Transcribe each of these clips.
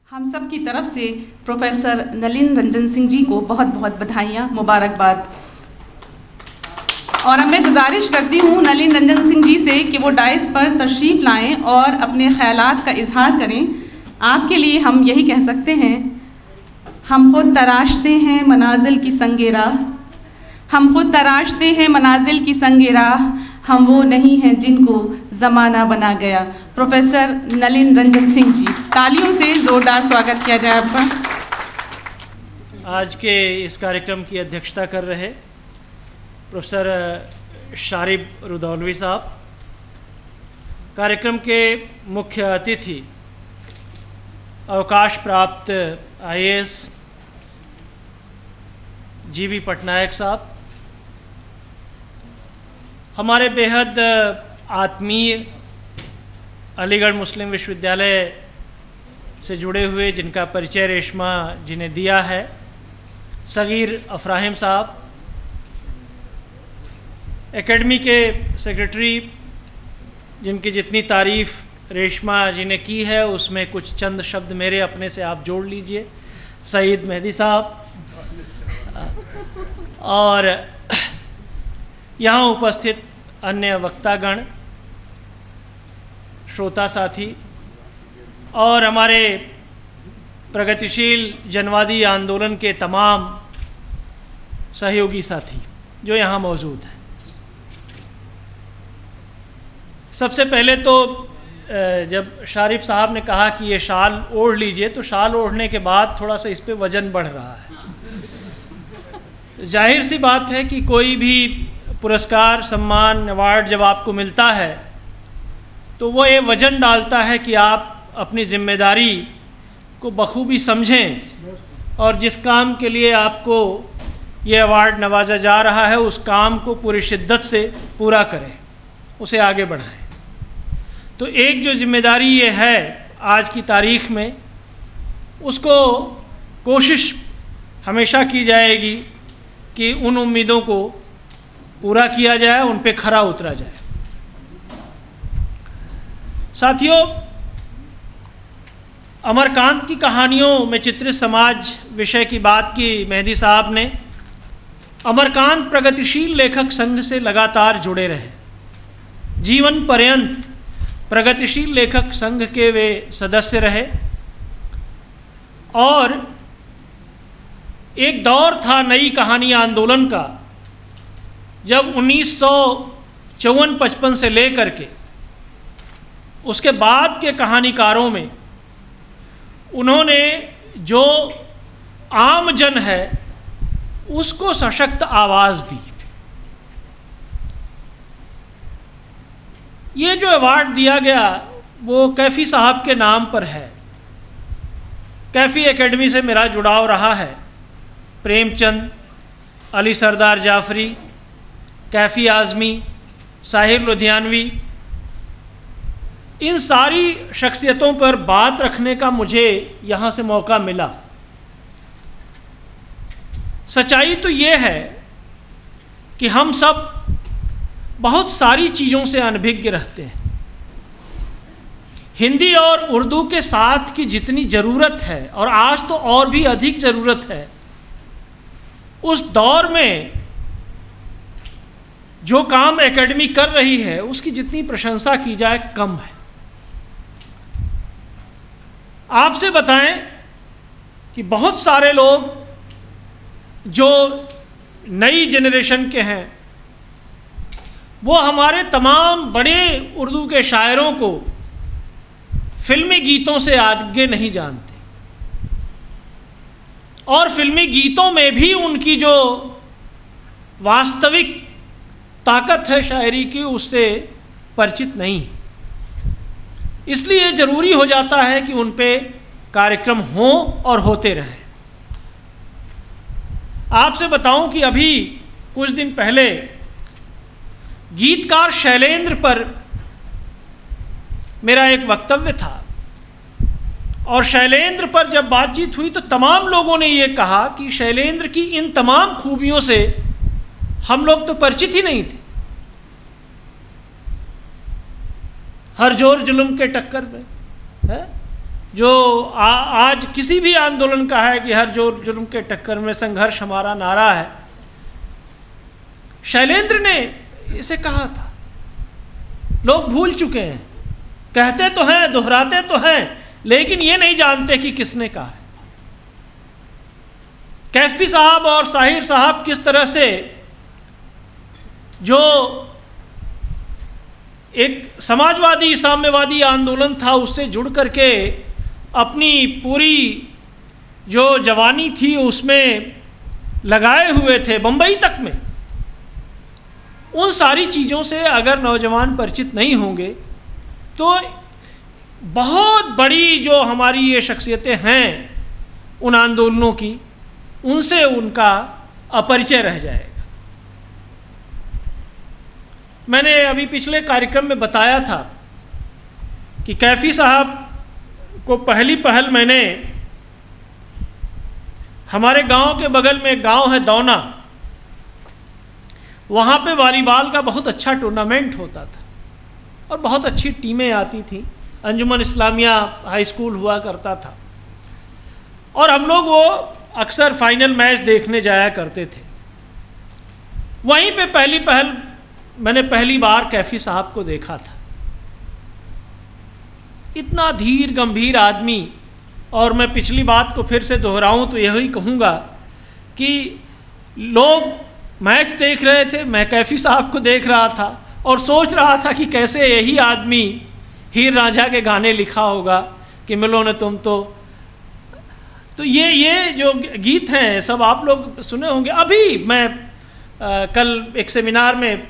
हम सब की तरफ से प्रोफेसर नलिन रंजन सिंह जी को बहुत बहुत बधाइयाँ, मुबारकबाद। और अब मैं गुजारिश करती हूँ नलिन रंजन सिंह जी से कि वो डाइस पर तशरीफ़ लाएं और अपने ख़यालात का इजहार करें। आपके लिए हम यही कह सकते हैं, हम खुद तराशते हैं मनाजिल की संगे राह, हम खुद तराशते हैं मनाजिल की संगे राह, हम वो नहीं हैं जिनको ज़माना बना गया। प्रोफेसर नलिन रंजन सिंह जी, तालियों से ज़ोरदार स्वागत किया जाए आपका। आज के इस कार्यक्रम की अध्यक्षता कर रहे प्रोफेसर शारिब रुदौलवी साहब, कार्यक्रम के मुख्य अतिथि अवकाश प्राप्त IAS GB पटनायक साहब, हमारे बेहद आत्मीय अलीगढ़ मुस्लिम विश्वविद्यालय से जुड़े हुए, जिनका परिचय रेशमा जी ने दिया है, सगीर अफराहिम साहब, एकेडमी के सेक्रेटरी, जिनकी जितनी तारीफ़ रेशमा जी ने की है उसमें कुछ चंद शब्द मेरे अपने से आप जोड़ लीजिए, सईद मेहदी साहब, और यहाँ उपस्थित अन्य वक्तागण, श्रोता साथी और हमारे प्रगतिशील जनवादी आंदोलन के तमाम सहयोगी साथी जो यहाँ मौजूद हैं। सबसे पहले तो जब शारिफ साहब ने कहा कि ये शाल ओढ़ लीजिए, तो शाल ओढ़ने के बाद थोड़ा सा इस पे वज़न बढ़ रहा है। तो जाहिर सी बात है कि कोई भी पुरस्कार, सम्मान, अवार्ड जब आपको मिलता है तो वो ये वज़न डालता है कि आप अपनी जिम्मेदारी को बखूबी समझें और जिस काम के लिए आपको ये अवार्ड नवाजा जा रहा है उस काम को पूरी शिद्दत से पूरा करें, उसे आगे बढ़ाएं। तो एक जो जिम्मेदारी ये है आज की तारीख़ में, उसको कोशिश हमेशा की जाएगी कि उन उम्मीदों को पूरा किया जाए, उन पे खरा उतरा जाए। साथियों, अमरकांत की कहानियों में चित्रित समाज विषय की बात की मेहदी साहब ने। अमरकांत प्रगतिशील लेखक संघ से लगातार जुड़े रहे, जीवन पर्यंत प्रगतिशील लेखक संघ के वे सदस्य रहे और एक दौर था नई कहानी आंदोलन का, जब 1954-55 से लेकर के उसके बाद के कहानीकारों में उन्होंने जो आम जन है उसको सशक्त आवाज़ दी। ये जो अवार्ड दिया गया वो कैफ़ी साहब के नाम पर है। कैफ़ी एकेडमी से मेरा जुड़ाव रहा है। प्रेमचंद, अली सरदार जाफरी, कैफ़ी आज़मी, साहिर लुधियानवी, इन सारी शख्सियतों पर बात रखने का मुझे यहाँ से मौका मिला। सच्चाई तो ये है कि हम सब बहुत सारी चीज़ों से अनभिज्ञ रहते हैं। हिंदी और उर्दू के साथ की जितनी ज़रूरत है, और आज तो और भी अधिक ज़रूरत है, उस दौर में जो काम एकेडमी कर रही है उसकी जितनी प्रशंसा की जाए कम है। आपसे बताएं कि बहुत सारे लोग जो नई जनरेशन के हैं वो हमारे तमाम बड़े उर्दू के शायरों को फिल्मी गीतों से आगे नहीं जानते, और फिल्मी गीतों में भी उनकी जो वास्तविक ताकत है शायरी की उससे परिचित नहीं। इसलिए ज़रूरी हो जाता है कि उन पे कार्यक्रम हों और होते रहें। आपसे बताऊं कि अभी कुछ दिन पहले गीतकार शैलेंद्र पर मेरा एक वक्तव्य था, और शैलेंद्र पर जब बातचीत हुई तो तमाम लोगों ने ये कहा कि शैलेंद्र की इन तमाम खूबियों से हम लोग तो परिचित ही नहीं थे। हर जोर जुल्म के टक्कर में है, जो आज किसी भी आंदोलन का है कि हर जोर जुल्म के टक्कर में संघर्ष हमारा नारा है, शैलेंद्र ने इसे कहा था। लोग भूल चुके हैं, कहते तो हैं, दोहराते तो हैं, लेकिन ये नहीं जानते कि किसने कहा है। कैफी साहब और साहिर साहब किस तरह से जो एक समाजवादी साम्यवादी आंदोलन था उससे जुड़ करके अपनी पूरी जो जवानी थी उसमें लगाए हुए थे, बंबई तक में। उन सारी चीज़ों से अगर नौजवान परिचित नहीं होंगे तो बहुत बड़ी जो हमारी ये शख्सियतें हैं उन आंदोलनों की, उनसे उनका अपरिचय रह जाएगा। मैंने अभी पिछले कार्यक्रम में बताया था कि कैफी साहब को पहली पहल मैंने हमारे गांव के बगल में एक गांव है दौना, वहाँ पे वॉलीबॉल का बहुत अच्छा टूर्नामेंट होता था और बहुत अच्छी टीमें आती थीं। अंजुमन इस्लामिया हाई स्कूल हुआ करता था और हम लोग वो अक्सर फाइनल मैच देखने जाया करते थे। वहीं पे मैंने पहली बार कैफी साहब को देखा था। इतना धीर गंभीर आदमी, और मैं पिछली बात को फिर से दोहराऊं तो यही कहूँगा कि लोग मैच देख रहे थे, मैं कैफी साहब को देख रहा था और सोच रहा था कि कैसे यही आदमी हीर रांझा के गाने लिखा होगा कि मिलो न तुम तो ये जो गीत हैं सब आप लोग सुने होंगे। अभी मैं कल एक सेमिनार में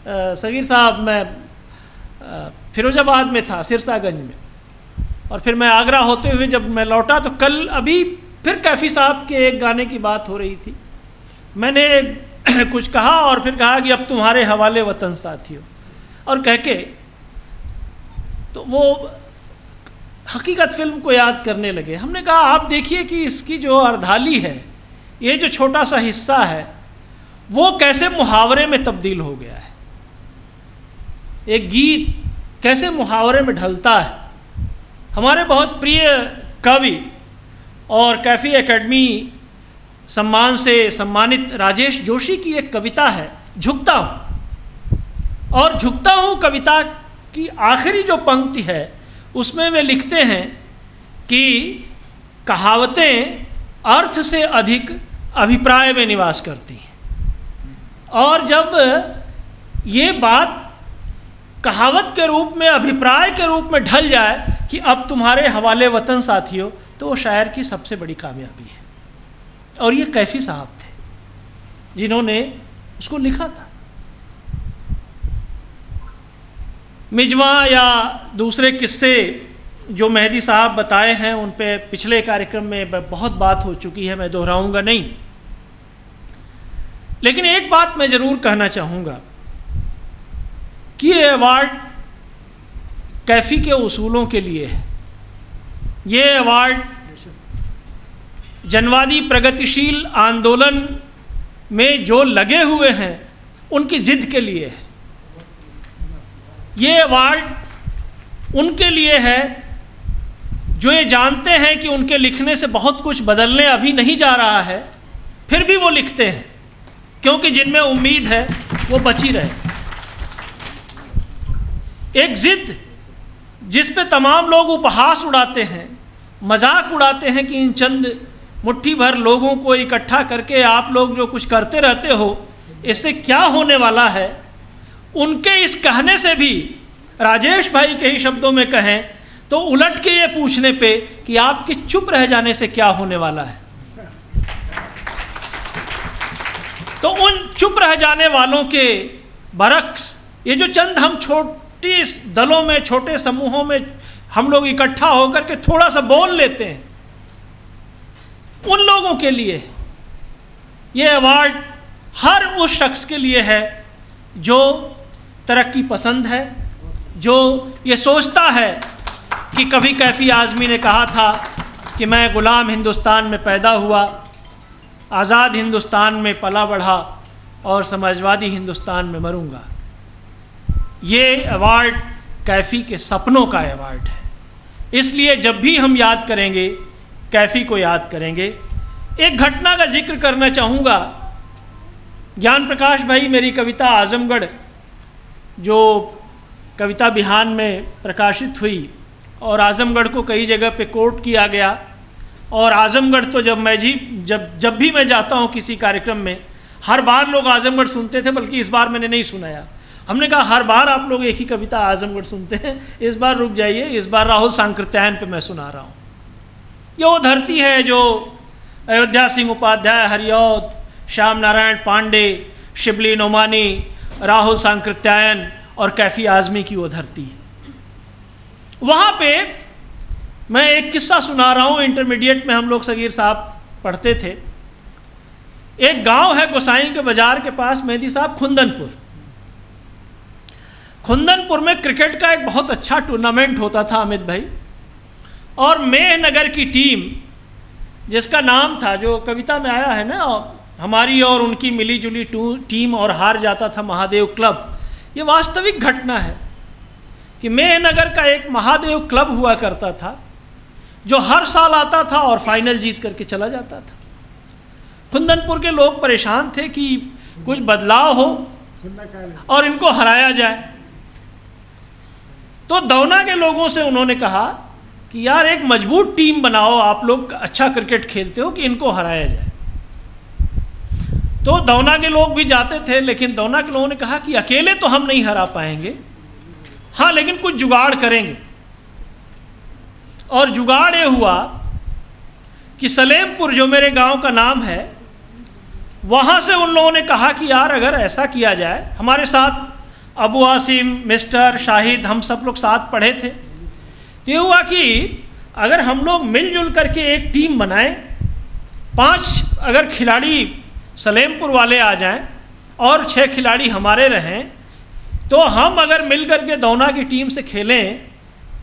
सगीर साहब, मैं फिरोजाबाद में था, सिरसागंज में, और फिर मैं आगरा होते हुए जब मैं लौटा तो कल अभी फिर कैफी साहब के एक गाने की बात हो रही थी। मैंने कुछ कहा और फिर कहा कि अब तुम्हारे हवाले वतन साथियों, और कह के तो वो हकीकत फिल्म को याद करने लगे। हमने कहा आप देखिए कि इसकी जो अर्धाली है, ये जो छोटा सा हिस्सा है, वो कैसे मुहावरे में तब्दील हो गया है। एक गीत कैसे मुहावरे में ढलता है। हमारे बहुत प्रिय कवि और कैफी एकेडमी सम्मान से सम्मानित राजेश जोशी की एक कविता है, झुकता हूँ, और झुकता हूँ कविता की आखिरी जो पंक्ति है उसमें वे लिखते हैं कि कहावतें अर्थ से अधिक अभिप्राय में निवास करती हैं। और जब ये बात कहावत के रूप में, अभिप्राय के रूप में ढल जाए कि अब तुम्हारे हवाले वतन साथियों, तो वो शायर की सबसे बड़ी कामयाबी है। और ये कैफी साहब थे जिन्होंने उसको लिखा था। मिजवा या दूसरे किस्से जो मेहदी साहब बताए हैं उन पे पिछले कार्यक्रम में बहुत बात हो चुकी है, मैं दोहराऊंगा नहीं। लेकिन एक बात मैं ज़रूर कहना चाहूँगा कि ये अवार्ड कैफी के उसूलों के लिए है। ये अवार्ड जनवादी प्रगतिशील आंदोलन में जो लगे हुए हैं उनकी जिद के लिए है। ये अवार्ड उनके लिए है जो ये जानते हैं कि उनके लिखने से बहुत कुछ बदलने अभी नहीं जा रहा है, फिर भी वो लिखते हैं क्योंकि जिनमें उम्मीद है वो बची रहे। एक जिद जिस पे तमाम लोग उपहास उड़ाते हैं, मजाक उड़ाते हैं कि इन चंद मुट्ठी भर लोगों को इकट्ठा करके आप लोग जो कुछ करते रहते हो इससे क्या होने वाला है। उनके इस कहने से भी, राजेश भाई के ही शब्दों में कहें तो, उलट के ये पूछने पे कि आपके चुप रह जाने से क्या होने वाला है, तो उन चुप रह जाने वालों के बरक्स ये जो चंद हम छोटी दलों में, छोटे समूहों में हम लोग इकट्ठा होकर के थोड़ा सा बोल लेते हैं, उन लोगों के लिए ये अवार्ड हर उस शख्स के लिए है जो तरक्की पसंद है, जो ये सोचता है कि कभी कैफी आज़मी ने कहा था कि मैं ग़ुलाम हिंदुस्तान में पैदा हुआ, आज़ाद हिंदुस्तान में पला बढ़ा और समाजवादी हिंदुस्तान में मरूंगा। ये अवार्ड कैफी के सपनों का अवार्ड है। इसलिए जब भी हम याद करेंगे कैफ़ी को याद करेंगे। एक घटना का जिक्र करना चाहूँगा। ज्ञान प्रकाश भाई मेरी कविता आजमगढ़ जो कविता बिहान में प्रकाशित हुई और आजमगढ़ को कई जगह पे कोट किया गया, और आजमगढ़ तो जब भी मैं जाता हूँ किसी कार्यक्रम में हर बार लोग आजमगढ़ सुनते थे, बल्कि इस बार मैंने नहीं सुनाया। हमने कहा हर बार आप लोग एक ही कविता आजमगढ़ सुनते हैं, इस बार रुक जाइए, इस बार राहुल सांकृत्यायन पे मैं सुना रहा हूँ। ये वो धरती है जो अयोध्या सिंह उपाध्याय, हरिऔध, श्याम नारायण पांडे, शिबली नोमानी, राहुल सांकृत्यायन और कैफ़ी आज़मी की वो धरती है। वहाँ पे मैं एक किस्सा सुना रहा हूँ। इंटरमीडिएट में हम लोग सगीर साहब पढ़ते थे। एक गांव है गोसाई के बाजार के पास, मेहदी साहब, खुंदनपुर। खुंदनपुर में क्रिकेट का एक बहुत अच्छा टूर्नामेंट होता था अमित भाई, और मेहनगर की टीम जिसका नाम था, जो कविता में आया है ना, हमारी और उनकी मिली जुली टीम और हार जाता था महादेव क्लब। ये वास्तविक घटना है कि मेहनगर का एक महादेव क्लब हुआ करता था जो हर साल आता था और फाइनल जीत करके चला जाता था। खुंदनपुर के लोग परेशान थे कि कुछ बदलाव हो और इनको हराया जाए। तो दौना के लोगों से उन्होंने कहा कि यार एक मजबूत टीम बनाओ, आप लोग अच्छा क्रिकेट खेलते हो, कि इनको हराया जाए। तो दौना के लोग भी जाते थे, लेकिन दौना के लोगों ने कहा कि अकेले तो हम नहीं हरा पाएंगे, हाँ लेकिन कुछ जुगाड़ करेंगे। और जुगाड़ ये हुआ कि सलेमपुर जो मेरे गांव का नाम है, वहाँ से उन लोगों ने कहा कि यार अगर ऐसा किया जाए, हमारे साथ अबू आसिम, मिस्टर शाहिद, हम सब लोग साथ पढ़े थे। तो ये हुआ कि अगर हम लोग मिलजुल करके एक टीम बनाएं, 5 अगर खिलाड़ी सलेमपुर वाले आ जाएं और 6 खिलाड़ी हमारे रहें, तो हम अगर मिल करके दौना की टीम से खेलें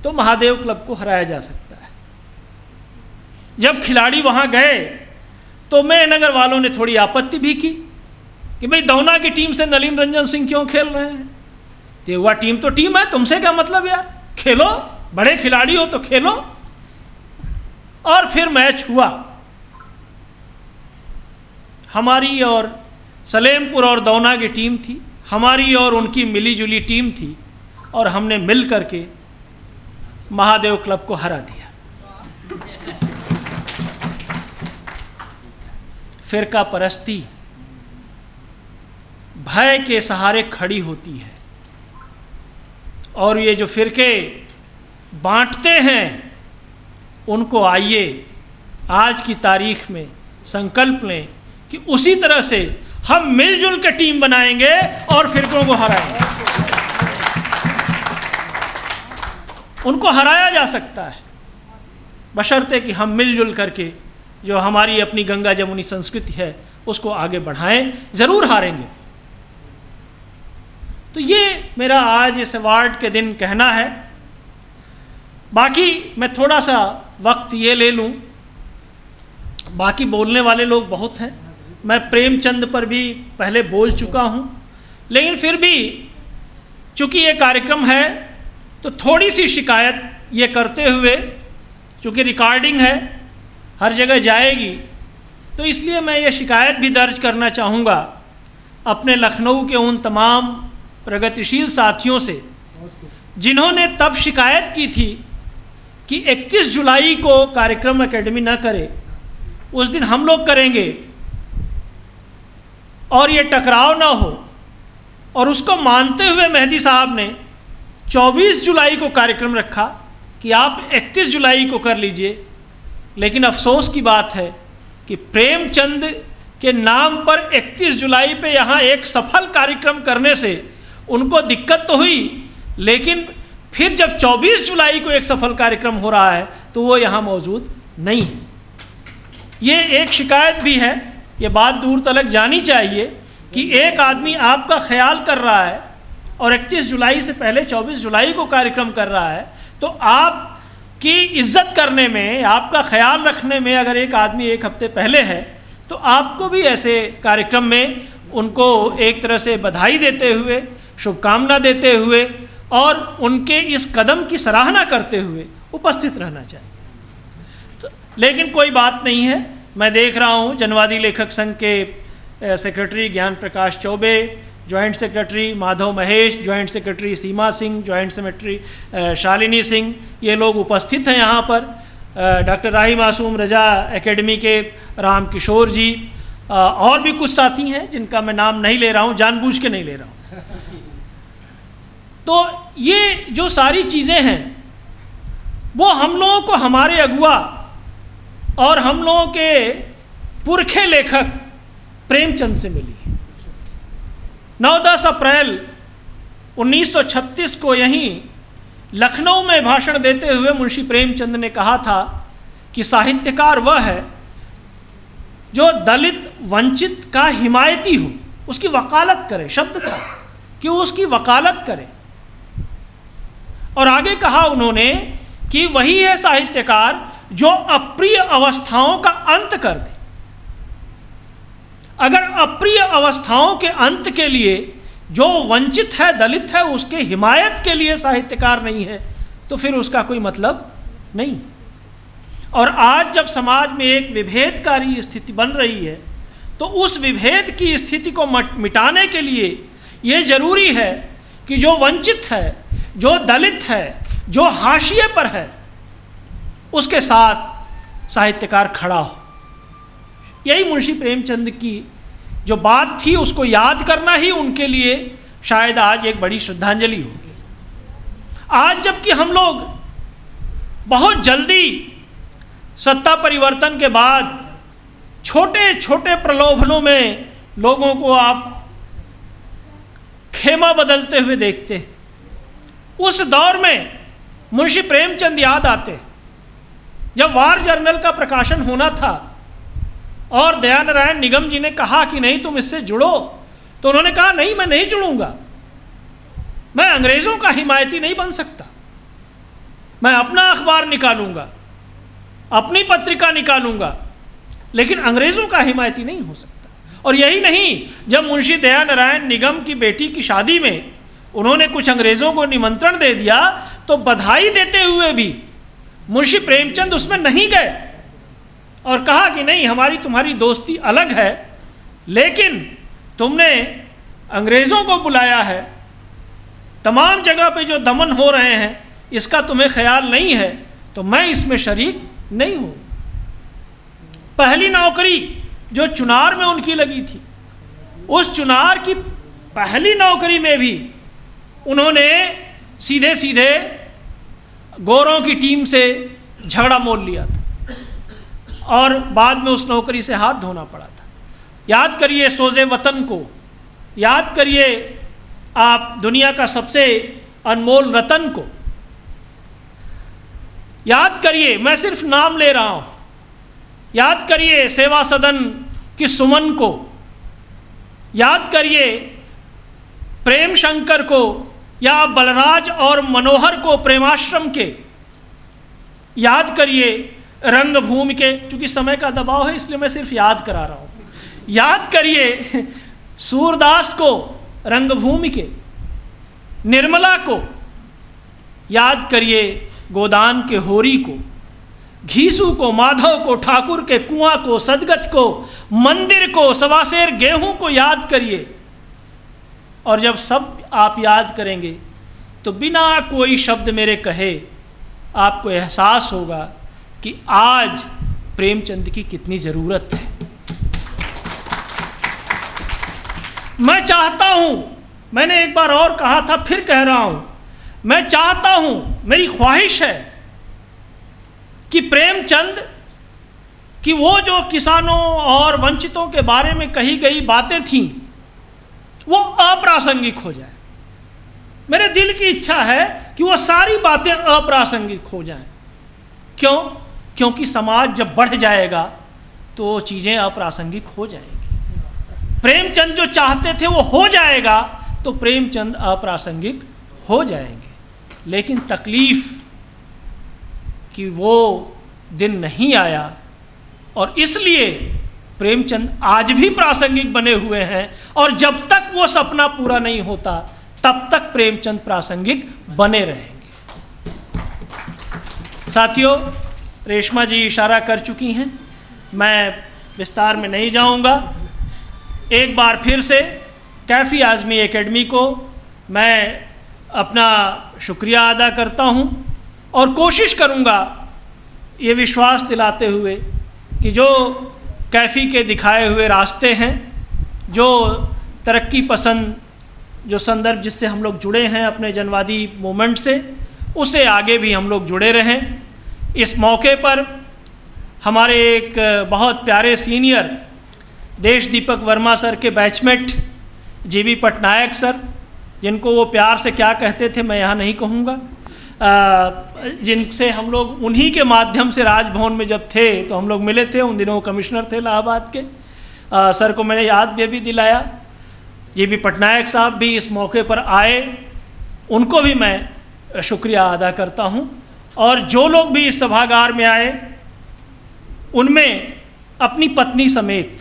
तो महादेव क्लब को हराया जा सकता है। जब खिलाड़ी वहाँ गए तो मेहनगर वालों ने थोड़ी आपत्ति भी की कि भाई दौना की टीम से नलिन रंजन सिंह क्यों खेल रहे हैं। तो हुआ टीम तो टीम है, तुमसे क्या मतलब यार, खेलो, बड़े खिलाड़ी हो तो खेलो। और फिर मैच हुआ। हमारी और सलेमपुर और दौना की टीम थी, हमारी और उनकी मिली जुली टीम थी, और हमने मिल करके महादेव क्लब को हरा दिया। फिरका परस्ती भय के सहारे खड़ी होती है, और ये जो फिरके बांटते हैं उनको आइए आज की तारीख में संकल्प लें कि उसी तरह से हम मिलजुल के टीम बनाएंगे और फिरकों को हराएंगे। उनको हराया जा सकता है बशर्ते कि हम मिलजुल करके जो हमारी अपनी गंगा जमुनी संस्कृति है उसको आगे बढ़ाएं। ज़रूर हारेंगे। तो ये मेरा आज इस अवार्ड के दिन कहना है। बाकी मैं थोड़ा सा वक्त ये ले लूँ, बाकी बोलने वाले लोग बहुत हैं। मैं प्रेमचंद पर भी पहले बोल चुका हूँ, लेकिन फिर भी चूँकि ये कार्यक्रम है तो थोड़ी सी शिकायत ये करते हुए, चूँकि रिकॉर्डिंग है हर जगह जाएगी, तो इसलिए मैं ये शिकायत भी दर्ज करना चाहूँगा अपने लखनऊ के उन तमाम प्रगतिशील साथियों से जिन्होंने तब शिकायत की थी कि 31 जुलाई को कार्यक्रम एकेडमी न करे, उस दिन हम लोग करेंगे और ये टकराव ना हो। और उसको मानते हुए मेहदी साहब ने 24 जुलाई को कार्यक्रम रखा कि आप 31 जुलाई को कर लीजिए। लेकिन अफसोस की बात है कि प्रेमचंद के नाम पर 31 जुलाई पे यहाँ एक सफल कार्यक्रम करने से उनको दिक्कत तो हुई, लेकिन फिर जब 24 जुलाई को एक सफल कार्यक्रम हो रहा है तो वो यहाँ मौजूद नहीं है। ये एक शिकायत भी है, ये बात दूर तलक जानी चाहिए कि एक आदमी आपका ख्याल कर रहा है और 31 जुलाई से पहले 24 जुलाई को कार्यक्रम कर रहा है, तो आपकी इज्जत करने में, आपका ख्याल रखने में अगर एक आदमी एक हफ्ते पहले है तो आपको भी ऐसे कार्यक्रम में उनको एक तरह से बधाई देते हुए, शुभकामना देते हुए और उनके इस कदम की सराहना करते हुए उपस्थित रहना चाहिए। तो लेकिन कोई बात नहीं है, मैं देख रहा हूँ जनवादी लेखक संघ के secretary Gyan Prakash Choubey, joint secretary Madhav Mahesh, joint secretary Seema Singh, joint secretary Shalini Singh, ये लोग उपस्थित हैं यहाँ पर। डॉक्टर राही मासूम रजा एकेडमी के राम किशोर जी, और भी कुछ साथी हैं जिनका मैं नाम नहीं ले रहा हूँ, जानबूझ के नहीं ले रहा हूँ। तो ये जो सारी चीज़ें हैं वो हम लोगों को हमारे अगुआ और हम लोगों के पुरखे लेखक प्रेमचंद से मिली। 9-10 अप्रैल 1936 को यहीं लखनऊ में भाषण देते हुए मुंशी प्रेमचंद ने कहा था कि साहित्यकार वह है जो दलित वंचित का हिमायती हो, उसकी वकालत करे, शब्द था कि उसकी वकालत करे। और आगे कहा उन्होंने कि वही है साहित्यकार जो अप्रिय अवस्थाओं का अंत कर दे। अगर अप्रिय अवस्थाओं के अंत के लिए जो वंचित है, दलित है, उसके हिमायत के लिए साहित्यकार नहीं है तो फिर उसका कोई मतलब नहीं। और आज जब समाज में एक विभेदकारी स्थिति बन रही है तो उस विभेद की स्थिति को मिटाने के लिए ये जरूरी है कि जो वंचित है, जो दलित है, जो हाशिए पर है, उसके साथ साहित्यकार खड़ा हो। यही मुंशी प्रेमचंद की जो बात थी उसको याद करना ही उनके लिए शायद आज एक बड़ी श्रद्धांजलि होगी। आज जबकि हम लोग बहुत जल्दी सत्ता परिवर्तन के बाद छोटे छोटे प्रलोभनों में लोगों को आप खेमा बदलते हुए देखते हैं, उस दौर में मुंशी प्रेमचंद याद आते। जब वार जर्नल का प्रकाशन होना था और दयानारायण निगम जी ने कहा कि नहीं तुम इससे जुड़ो, तो उन्होंने कहा नहीं, मैं नहीं जुड़ूंगा, मैं अंग्रेज़ों का हिमायती नहीं बन सकता, मैं अपना अखबार निकालूंगा, अपनी पत्रिका निकालूंगा, लेकिन अंग्रेज़ों का हिमायती नहीं हो सकता। और यही नहीं, जब मुंशी दयानारायण निगम की बेटी की शादी में उन्होंने कुछ अंग्रेज़ों को निमंत्रण दे दिया तो बधाई देते हुए भी मुंशी प्रेमचंद उसमें नहीं गए और कहा कि नहीं, हमारी तुम्हारी दोस्ती अलग है, लेकिन तुमने अंग्रेज़ों को बुलाया है, तमाम जगह पे जो दमन हो रहे हैं इसका तुम्हें ख्याल नहीं है, तो मैं इसमें शरीक नहीं हूँ। पहली नौकरी जो चुनार में उनकी लगी थी, उस चुनार की पहली नौकरी में भी उन्होंने सीधे सीधे गोरों की टीम से झगड़ा मोल लिया था और बाद में उस नौकरी से हाथ धोना पड़ा था। याद करिए सोज़े वतन को, याद करिए आप दुनिया का सबसे अनमोल रतन को, याद करिए, मैं सिर्फ नाम ले रहा हूँ, याद करिए सेवा सदन की सुमन को, याद करिए प्रेम शंकर को या बलराज और मनोहर को प्रेमाश्रम के, याद करिए रंगभूमि के, चूँकि समय का दबाव है इसलिए मैं सिर्फ याद करा रहा हूँ, याद करिए सूरदास को रंगभूमि के, निर्मला को, याद करिए गोदान के होरी को, घीसू को, माधव को, ठाकुर के कुआं को, सदगत को, मंदिर को, सवासेर गेहूं को याद करिए। और जब सब आप याद करेंगे तो बिना कोई शब्द मेरे कहे आपको एहसास होगा कि आज प्रेमचंद की कितनी ज़रूरत है। मैं चाहता हूं, मैंने एक बार और कहा था, फिर कह रहा हूं, मैं चाहता हूं, मेरी ख्वाहिश है कि प्रेमचंद कि वो जो किसानों और वंचितों के बारे में कही गई बातें थीं वो अप्रासंगिक हो जाए। मेरे दिल की इच्छा है कि वो सारी बातें अप्रासंगिक हो जाएं। क्यों? क्योंकि समाज जब बढ़ जाएगा तो चीज़ें अप्रासंगिक हो जाएंगी। प्रेमचंद जो चाहते थे वो हो जाएगा तो प्रेमचंद अप्रासंगिक हो जाएंगे। लेकिन तकलीफ़ कि वो दिन नहीं आया और इसलिए प्रेमचंद आज भी प्रासंगिक बने हुए हैं, और जब तक वो सपना पूरा नहीं होता तब तक प्रेमचंद प्रासंगिक बने रहेंगे। साथियों, रेशमा जी इशारा कर चुकी हैं, मैं विस्तार में नहीं जाऊंगा। एक बार फिर से कैफ़ी आज़मी एकेडमी को मैं अपना शुक्रिया अदा करता हूं और कोशिश करूंगा ये विश्वास दिलाते हुए कि जो कैफ़ी के दिखाए हुए रास्ते हैं, जो तरक्की पसंद जो संदर्भ जिससे हम लोग जुड़े हैं अपने जनवादी मूवमेंट से, उससे आगे भी हम लोग जुड़े रहें। इस मौके पर हमारे एक बहुत प्यारे सीनियर देश दीपक वर्मा सर के बैचमेट जीबी पटनायक सर, जिनको वो प्यार से क्या कहते थे मैं यहाँ नहीं कहूँगा, जिनसे हम लोग उन्हीं के माध्यम से राजभवन में जब थे तो हम लोग मिले थे। उन दिनों वो कमिश्नर थे इलाहाबाद के। सर को मैंने याद भी दिलाया। जीबी पटनायक साहब भी इस मौके पर आए, उनको भी मैं शुक्रिया अदा करता हूँ। और जो लोग भी इस सभागार में आए उनमें अपनी पत्नी समेत,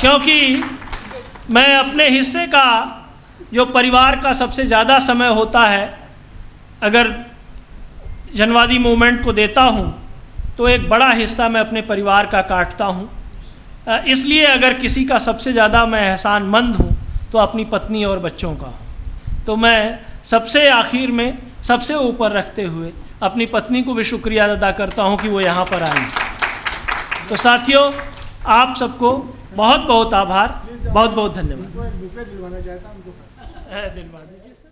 क्योंकि मैं अपने हिस्से का जो परिवार का सबसे ज़्यादा समय होता है अगर जनवादी मूवमेंट को देता हूँ तो एक बड़ा हिस्सा मैं अपने परिवार का काटता हूँ। इसलिए अगर किसी का सबसे ज़्यादा मैं एहसानमंद हूँ तो अपनी पत्नी और बच्चों का हूँ। तो मैं सबसे आखिर में सबसे ऊपर रखते हुए अपनी पत्नी को भी शुक्रिया अदा करता हूँ कि वो यहाँ पर आई। तो साथियों, आप सबको बहुत बहुत आभार, बहुत बहुत धन्यवाद। दिलवाना चाहता हूँ, दिलवा दीजिए सर।